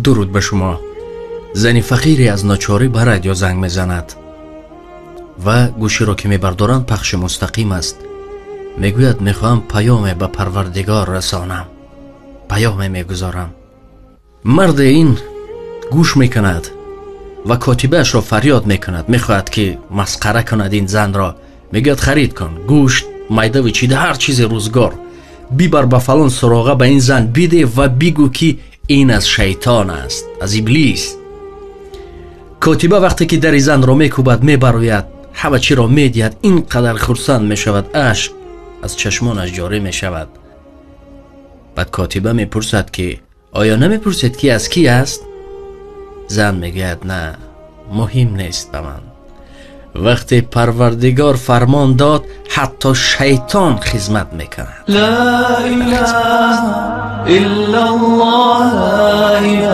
درود به شما. زنی فقیری از ناچاری به رادیو زنگ میزند و گوشی را که میبردارند پخش مستقیم است. میگوید میخواهم پیام به پروردگار رسانم. پیام میگذارم. مرد این گوش میکند و کاتبهش را فریاد میکند. میخواهد که مسخره کند این زن را. میگوید خرید کن گوشت، میده و چیده، هر چیز روزگار. بیبر به فلان سراغه به این زن بیده و بگو که این از شیطان است، از ابلیس. کاتبه وقتی که در زن را میکوبد میبروید، همه چی را میدید، اینقدر خرسند میشود، اشک از چشمانش جاری میشود. بعد کاتبه میپرسد که آیا نمیپرسید که از کی است؟ زن میگوید نه، مهم نیست به من. وقتی پروردگار فرمان داد حتی شیطان خدمت میکند. لا اله الا الله.